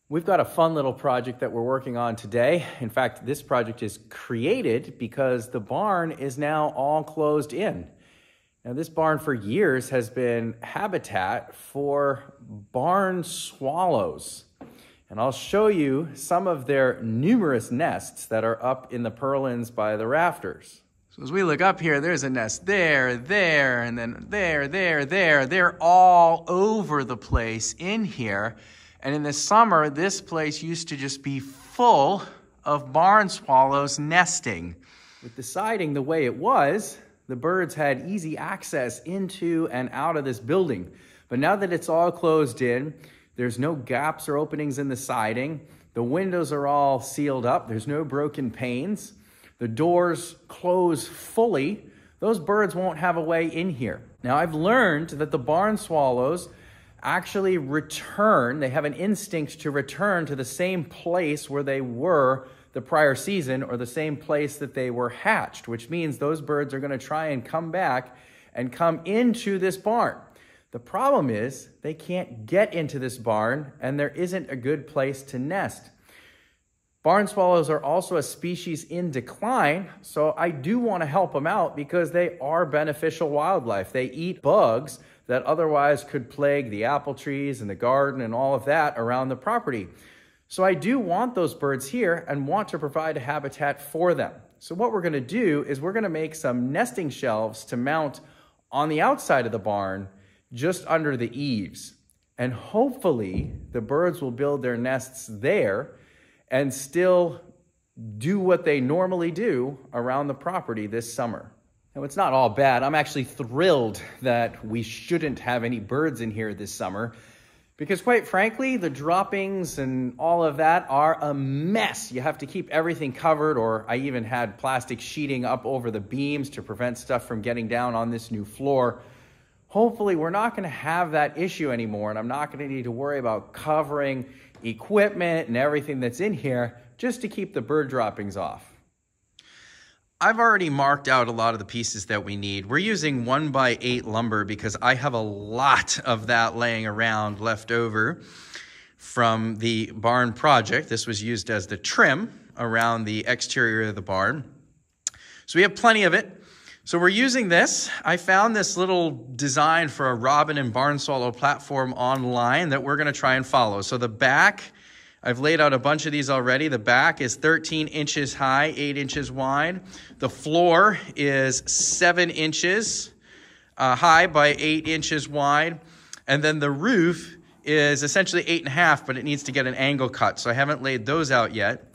We've got a fun little project that we're working on today. In fact, this project is created because the barn is now all closed in. Now, this barn for years has been habitat for barn swallows. And I'll show you some of their numerous nests that are up in the purlins by the rafters. So as we look up here, there's a nest there, and then there. They're all over the place in here. And in the summer, this place used to just be full of barn swallows nesting. With the siding the way it was, the birds had easy access into and out of this building. But now that it's all closed in, there's no gaps or openings in the siding. The windows are all sealed up. There's no broken panes. The doors close fully. Those birds won't have a way in here. Now, I've learned that the barn swallows actually return. They have an instinct to return to the same place where they were the prior season or the same place that they were hatched, which means those birds are going to try and come back and come into this barn. The problem is they can't get into this barn and there isn't a good place to nest. Barn swallows are also a species in decline, so I do want to help them out because they are beneficial wildlife. They eat bugs that otherwise could plague the apple trees and the garden and all of that around the property. So I do want those birds here and want to provide a habitat for them. So what we're going to do is we're going to make some nesting shelves to mount on the outside of the barn just under the eaves. And hopefully the birds will build their nests there and still do what they normally do around the property this summer. Now, it's not all bad. I'm actually thrilled that we shouldn't have any birds in here this summer because, quite frankly, the droppings and all of that are a mess. You have to keep everything covered, or I even had plastic sheeting up over the beams to prevent stuff from getting down on this new floor. Hopefully, we're not going to have that issue anymore, and I'm not going to need to worry about covering equipment and everything that's in here just to keep the bird droppings off. I've already marked out a lot of the pieces that we need. We're using 1x8 lumber because I have a lot of that laying around left over from the barn project. This was used as the trim around the exterior of the barn. So we have plenty of it. So we're using this. I found this little design for a robin and barn swallow platform online that we're going to try and follow. So the back, I've laid out a bunch of these already. The back is 13 inches high, 8 inches wide. The floor is 7 inches high by 8 inches wide. And then the roof is essentially 8.5, but it needs to get an angle cut. So I haven't laid those out yet.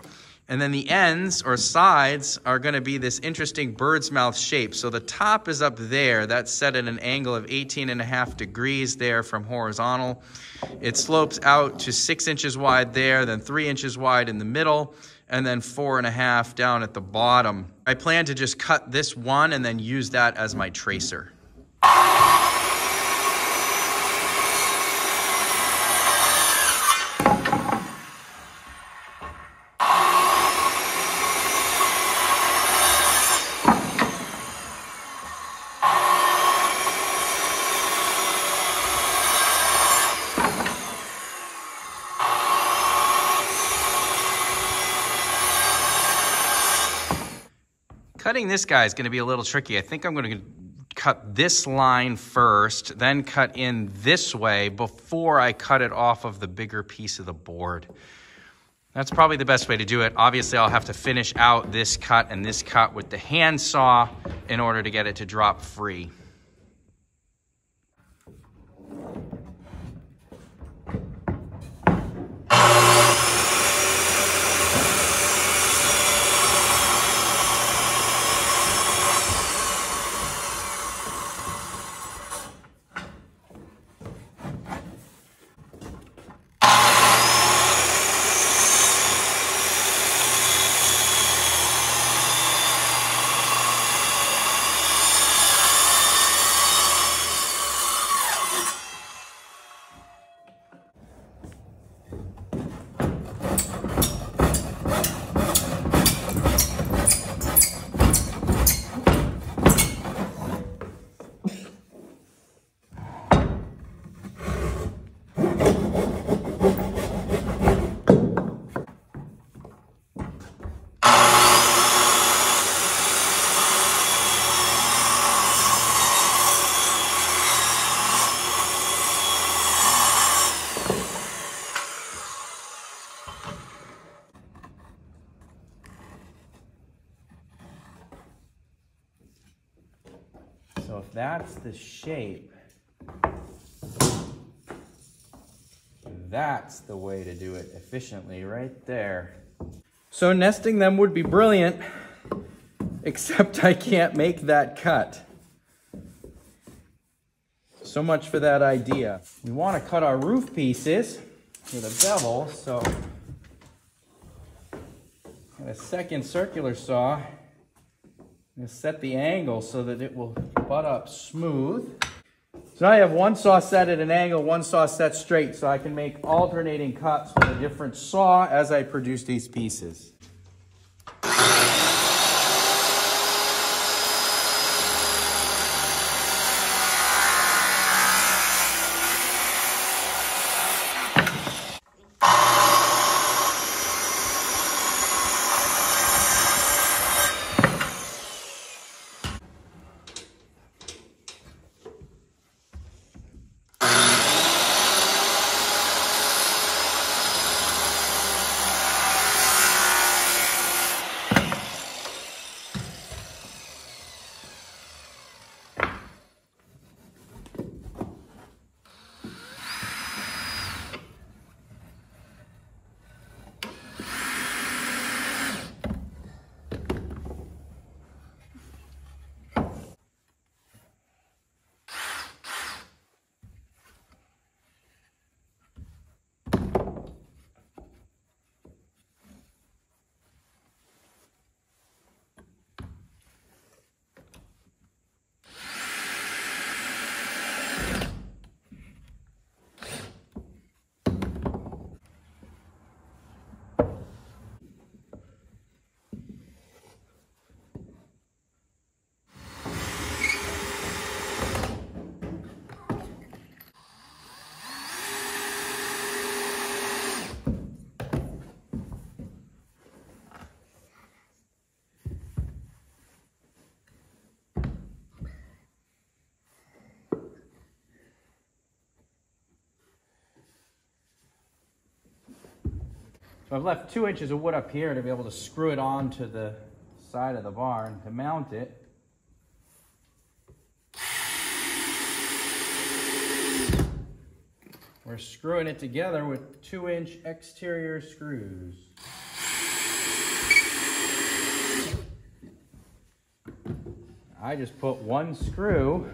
And then the ends or sides are going to be this interesting bird's mouth shape. So the top is up there. That's set at an angle of 18.5 degrees there from horizontal. It slopes out to 6 inches wide there, then 3 inches wide in the middle, and then 4.5 down at the bottom. I plan to just cut this one and then use that as my tracer. Cutting this guy is going to be a little tricky. I think I'm going to cut this line first, then cut in this way before I cut it off of the bigger piece of the board. That's probably the best way to do it. Obviously, I'll have to finish out this cut and this cut with the hand saw in order to get it to drop free. if that's the shape, that's the way to do it efficiently right there. So nesting them would be brilliant, except I can't make that cut. So much for that idea. We want to cut our roof pieces with a bevel, so a second circular saw. I'm going to set the angle so that it will butt up smooth. So now I have one saw set at an angle, one saw set straight, so I can make alternating cuts with a different saw as I produce these pieces. So I've left 2 inches of wood up here to be able to screw it onto the side of the barn to mount it. We're screwing it together with 2-inch exterior screws. I just put one screw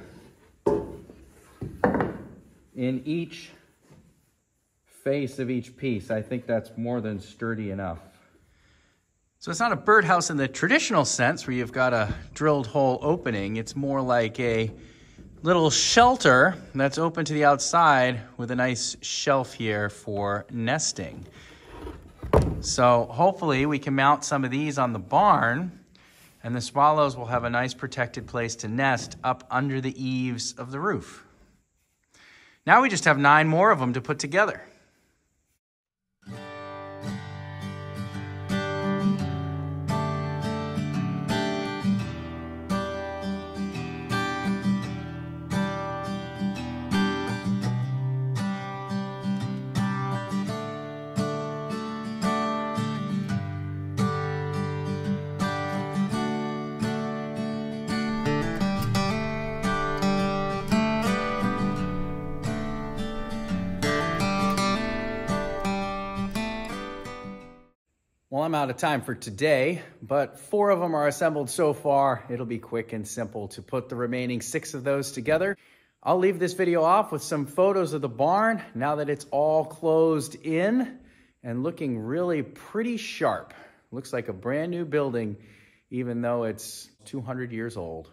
in each face of each piece. I think that's more than sturdy enough. So it's not a birdhouse in the traditional sense where you've got a drilled hole opening. It's more like a little shelter that's open to the outside with a nice shelf here for nesting. So hopefully we can mount some of these on the barn and the swallows will have a nice protected place to nest up under the eaves of the roof. Now we just have 9 more of them to put together. Well, I'm out of time for today, but 4 of them are assembled so far. It'll be quick and simple to put the remaining 6 of those together. I'll leave this video off with some photos of the barn now that it's all closed in and looking really pretty sharp. Looks like a brand new building, even though it's 200 years old.